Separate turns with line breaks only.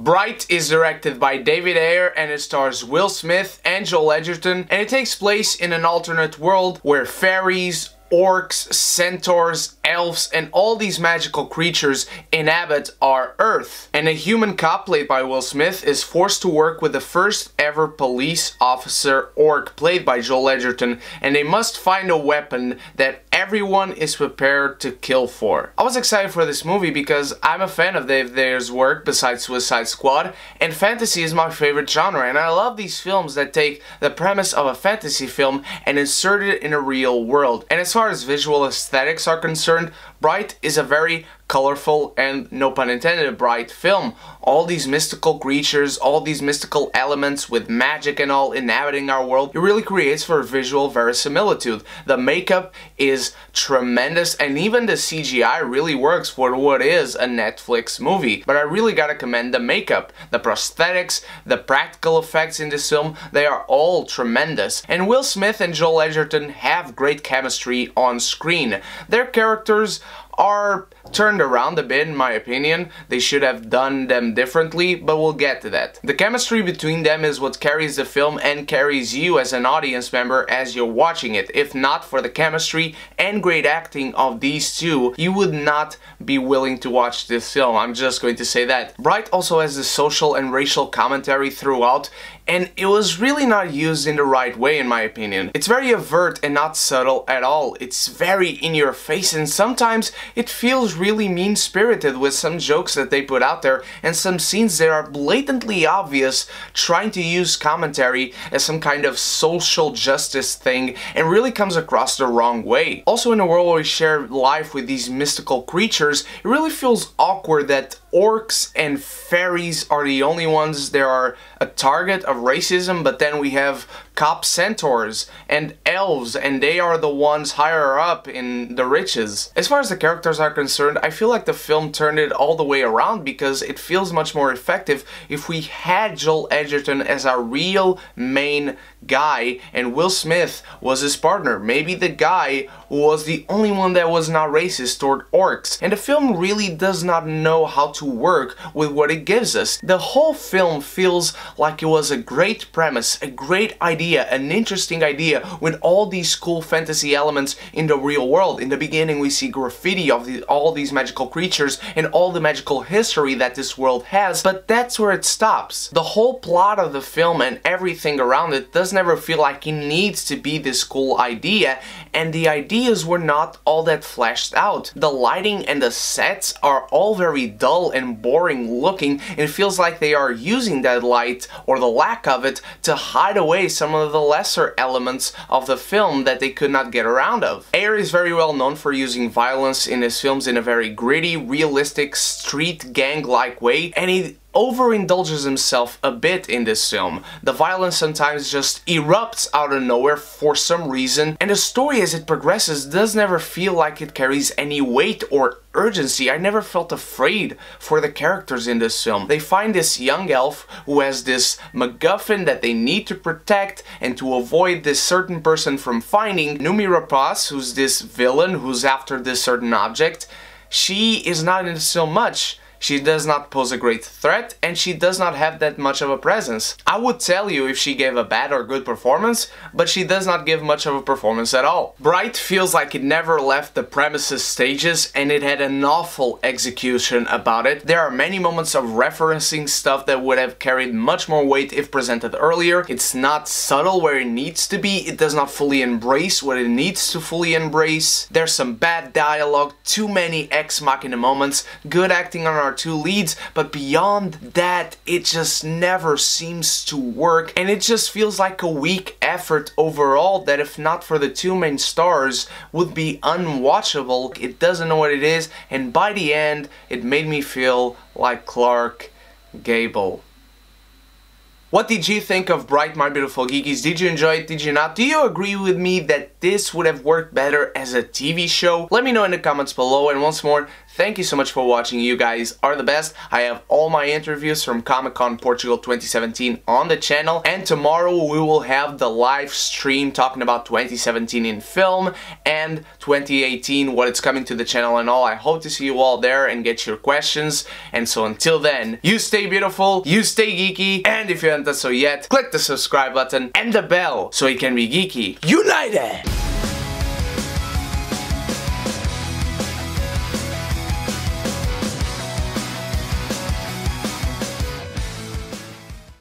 Bright is directed by David Ayer and it stars Will Smith and Joel Edgerton, and it takes place in an alternate world where fairies, orcs, centaurs, elves, and all these magical creatures inhabit our Earth. And a human cop played by Will Smith is forced to work with the first ever police officer orc played by Joel Edgerton, and they must find a weapon that everyone is prepared to kill for. I was excited for this movie because I'm a fan of Dave Ayer's work besides Suicide Squad, and fantasy is my favorite genre, and I love these films that take the premise of a fantasy film and insert it in a real world. And as far as visual aesthetics are concerned, Bright is a very colorful and, no pun intended, bright film. All these mystical creatures, all these mystical elements with magic and all inhabiting our world, it really creates for visual verisimilitude. The makeup is tremendous and even the CGI really works for what is a Netflix movie. But I really gotta commend the makeup, the prosthetics, the practical effects in this film, they are all tremendous. And Will Smith and Joel Edgerton have great chemistry on screen. Their characters are turned around a bit in my opinion. They should have done them differently, but we'll get to that. The chemistry between them is what carries the film and carries you as an audience member as you're watching it. If not for the chemistry and great acting of these two, you would not be willing to watch this film. I'm just going to say that. Bright also has the social and racial commentary throughout, and it was really not used in the right way in my opinion. It's very overt and not subtle at all. It's very in your face, and sometimes it feels really mean-spirited with some jokes that they put out there and some scenes that are blatantly obvious, trying to use commentary as some kind of social justice thing, and really comes across the wrong way. Also, in a world where we share life with these mystical creatures, it really feels awkward that orcs and fairies are the only ones that are a target of racism, but then we have cop centaurs and elves, and they are the ones higher up in the riches. As far as the characters are concerned, I feel like the film turned it all the way around because it feels much more effective if we had Joel Edgerton as our real main guy and Will Smith was his partner, maybe the guy who was the only one that was not racist toward orcs. And the film really does not know how to work with what it gives us. The whole film feels like it was a great premise, a great idea, an interesting idea with all these cool fantasy elements in the real world. In the beginning we see graffiti of all these magical creatures and all the magical history that this world has, but that's where it stops. The whole plot of the film and everything around it does never feel like it needs to be this cool idea, and the ideas were not all that fleshed out. The lighting and the sets are all very dull and boring looking, and it feels like they are using that light, or the lack of it, to hide away some of the lesser elements of the film that they could not get around of. Ayer is very well known for using violence in his films in a very gritty, realistic, street gang-like way, and he overindulges himself a bit in this film. The violence sometimes just erupts out of nowhere for some reason, and the story as it progresses does never feel like it carries any weight or urgency. I never felt afraid for the characters in this film. They find this young elf who has this MacGuffin that they need to protect and to avoid this certain person from finding. Noomi Rapace, who's this villain who's after this certain object, she is not in this film much. She does not pose a great threat, and she does not have that much of a presence. I would tell you if she gave a bad or good performance, but she does not give much of a performance at all. Bright feels like it never left the premises stages, and it had an awful execution about it. There are many moments of referencing stuff that would have carried much more weight if presented earlier. It's not subtle where it needs to be. It does not fully embrace what it needs to fully embrace. There's some bad dialogue, too many ex machina moments, good acting on our two leads, but beyond that it just never seems to work, and it just feels like a weak effort overall that, if not for the two main stars, would be unwatchable. It doesn't know what it is, and by the end it made me feel like Clark Gable. What did you think of Bright My Beautiful Geekies? Did you enjoy it? Did you not? Do you agree with me that this would have worked better as a TV show? Let me know in the comments below, and once more, thank you so much for watching. You guys are the best. I have all my interviews from Comic-Con Portugal 2017 on the channel, and tomorrow we will have the live stream talking about 2017 in film and 2018, what it's coming to the channel and all. I hope to see you all there and get your questions. And so until then, you stay beautiful, you stay geeky, and if you haven't done so yet, click the subscribe button and the bell so you can be geeky united!